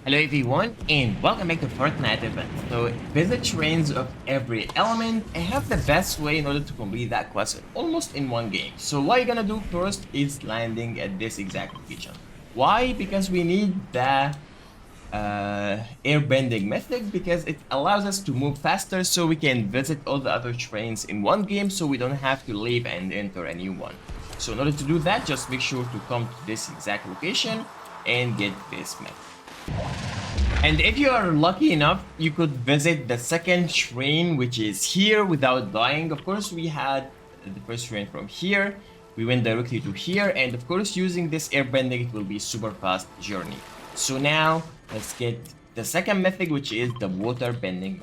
Hello everyone and welcome back to Fortnite event. So visit trains of every element and have the best way in order to complete that quest almost in one game. So what you're gonna do first is landing at this exact location. Why? Because we need the airbending method because it allows us to move faster so we can visit all the other trains in one game so we don't have to leave and enter a new one. So in order to do that, just make sure to come to this exact location and get this method. And if you are lucky enough, you could visit the second train, which is here, without dying. Of course, we had the first train from here. We went directly to here, and of course, using this airbending, it will be super fast journey. So now, let's get the second method, which is the water bending.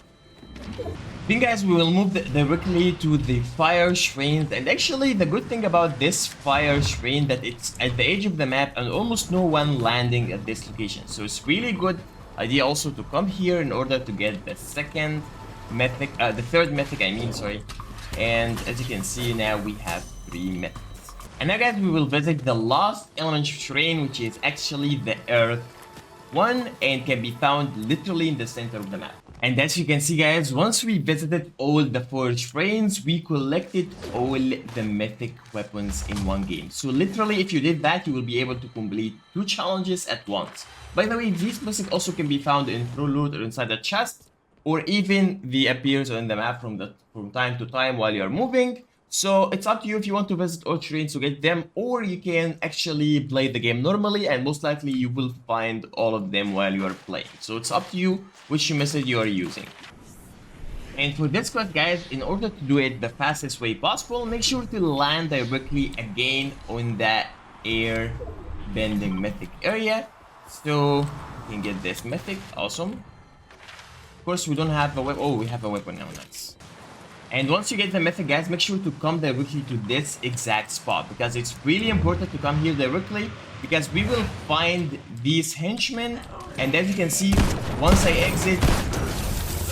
Then guys, we will move directly to the fire train, and actually the good thing about this fire train that it's at the edge of the map and almost no one landing at this location. So it's really good idea also to come here in order to get the second mythic, the third mythic I mean, sorry. And as you can see now we have 3 mythics. And now guys, we will visit the last element train, which is actually the earth one and can be found literally in the center of the map. And as you can see guys, once we visited all the 4 trains, we collected all the mythic weapons in one game. So literally if you did that, you will be able to complete 2 challenges at once. By the way, these mythics also can be found in through loot or inside the chest, or even they appears on the map from time to time while you're moving. So it's up to you if you want to visit all trains to get them, or you can actually play the game normally and most likely you will find all of them while you are playing. So it's up to you which method you are using. And for this quest guys, in order to do it the fastest way possible, make sure to land directly again on that air bending mythic area. So you can get this mythic, awesome. Of course we don't have a weapon, oh we have a weapon now, nice. And once you get the mythic guys, make sure to come directly to this exact spot because it's really important to come here directly because we will find these henchmen, and as you can see, once I exit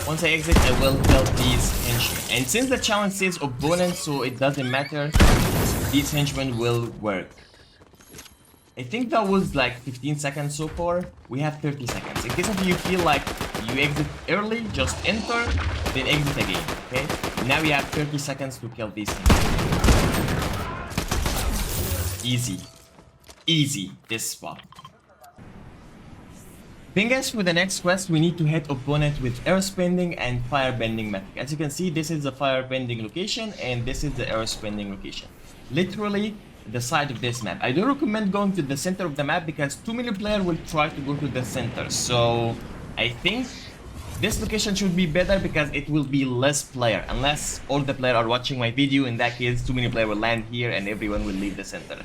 I will kill these henchmen. And since the challenge says opponent, so it doesn't matter, these henchmen will work. I think that was like 15 seconds so far. We have 30 seconds. In case if you feel like you exit early, just enter, then exit again, okay? Now we have 30 seconds to kill these things. Easy. Easy, this spot. Then guys, for the next quest, we need to hit opponent with earthbending and firebending method. As you can see, this is the firebending location and this is the earthbending location. Literally, the side of this map. I don't recommend going to the center of the map because too many players will try to go to the center. So I think this location should be better because it will be less player, unless all the players are watching my video. In that case, too many players will land here and everyone will leave the center.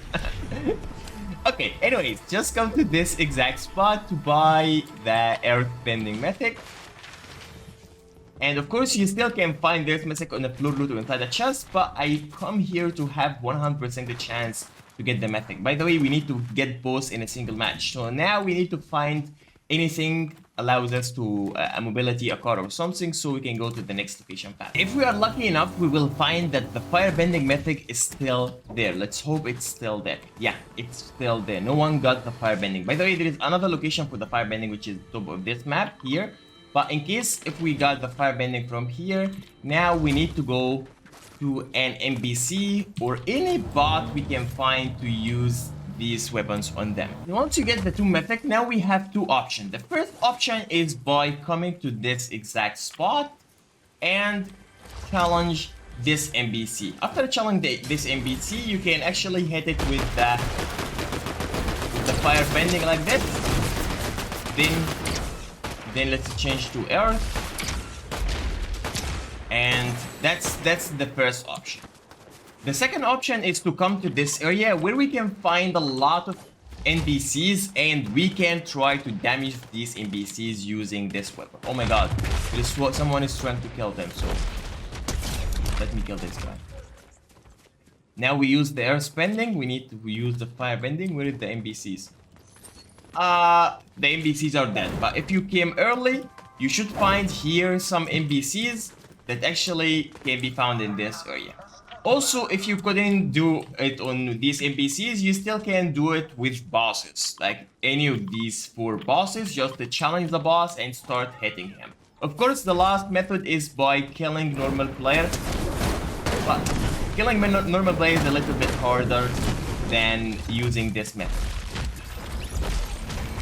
Okay, anyways, just come to this exact spot to buy the earthbending mythic. And of course, you still can find this mythic on the floor loot or inside the chest, but I come here to have 100% the chance to get the mythic. By the way, we need to get both in a single match. So now we need to find anything allows us to a mobility, a car or something, so we can go to the next location path. If we are lucky enough, we will find that the firebending mythic is still there. Let's hope it's still there. Yeah, it's still there. No one got the firebending. By the way, there is another location for the firebending, which is top of this map here. But in case if we got the firebending from here, now we need to go to an NPC or any bot we can find to use these weapons on them. And once you get the 2 mythic, now we have 2 options. The first option is by coming to this exact spot and challenge this NPC. After challenging this NPC, you can actually hit it with the firebending like this. Then let's change to earth, and that's the first option. The second option is to come to this area where we can find a lot of NPCs and we can try to damage these NPCs using this weapon. Oh my god, someone is trying to kill them, so let me kill this guy. Now we use the earthbending, we need to use the firebending. Where is the NPCs? The NPCs are dead, but if you came early, you should find here some NPCs that actually can be found in this area. Also, if you couldn't do it on these NPCs, you still can do it with bosses. Like any of these 4 bosses, just to challenge the boss and start hitting him. Of course, the last method is by killing normal player. But killing normal player is a little bit harder than using this method.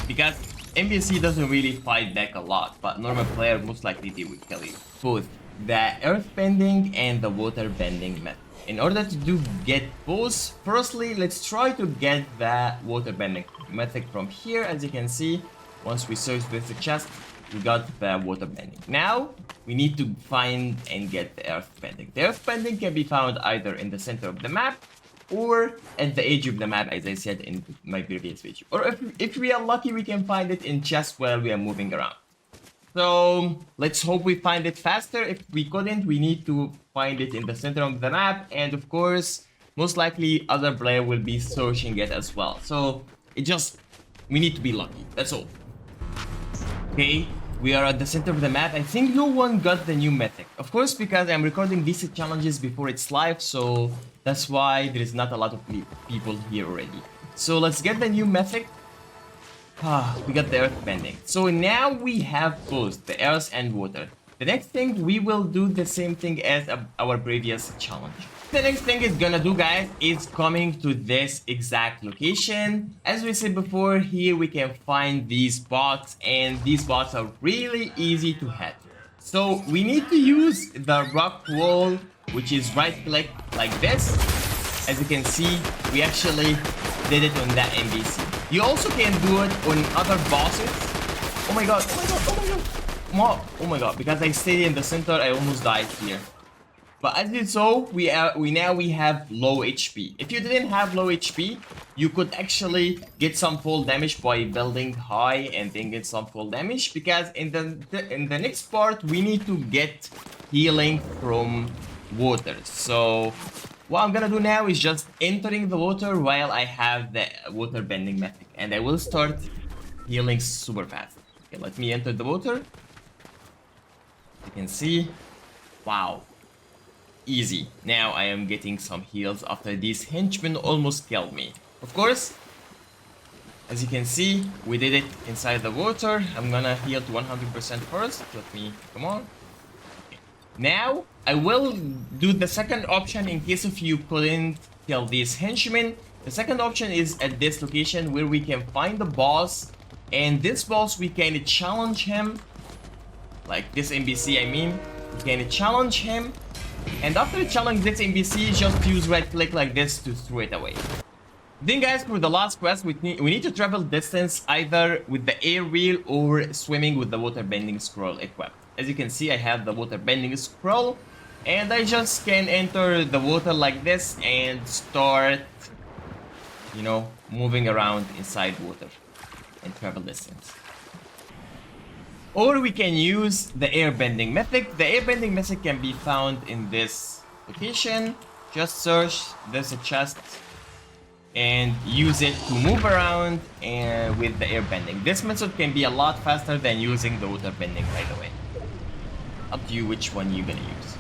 Because NPC doesn't really fight back a lot, but normal player most likely they will kill you. Both the earthbending and the waterbending method. In order to get both, firstly, let's try to get the waterbending method from here. As you can see, once we search with the chest, we got the waterbending. Now, we need to find and get the earthbending. The earthbending can be found either in the center of the map or at the edge of the map, as I said in my previous video. Or if we are lucky, we can find it in chests while we are moving around. So let's hope we find it faster. If we couldn't, we need to find it in the center of the map, and of course, most likely other player will be searching it as well. So we need to be lucky. That's all. Okay, we are at the center of the map. I think no one got the new mythic. Of course, because I'm recording these challenges before it's live, so that's why there is not a lot of people here already. So let's get the new mythic. We got the earth bending. So now we have both the earth and water. The next thing, we will do the same thing as our previous challenge. The next thing it's gonna do, guys, is coming to this exact location. As we said before, here we can find these bots, and these bots are really easy to hit. So we need to use the rock wall, which is right click like this. As you can see, we actually did it on that NPC. You also can do it on other bosses. Oh my god, oh my god, oh my god. Oh my god, because I stayed in the center, I almost died here. But as you saw, we have low HP. If you didn't have low HP, you could actually get some fall damage by building high and then get some fall damage. Because in the next part, we need to get healing from water. So what I'm gonna do now is just entering the water while I have the water bending method, and I will start healing super fast. Okay, let me enter the water. You can see, wow, easy. Now I am getting some heals after these henchmen almost killed me. Of course, as you can see, we did it inside the water. I'm gonna heal to 100% first. Let me, come on. Okay. Now I will do the second option in case if you couldn't kill these henchmen. The second option is at this location where we can find the boss, and this boss we can challenge him, like this NPC I mean. We can challenge him, and after challenge this NPC, just use right click like this to throw it away. Then guys, for the last quest, we need to travel distance either with the air wheel or swimming with the water bending scroll equipped. As you can see, I have the water bending scroll, and I just can enter the water like this and start, you know, moving around inside water and travel distance. Or we can use the airbending method. The airbending method can be found in this location. Just search, there's a chest, and use it to move around and with the airbending. This method can be a lot faster than using the water bending, by the way. Up to you which one you're gonna use.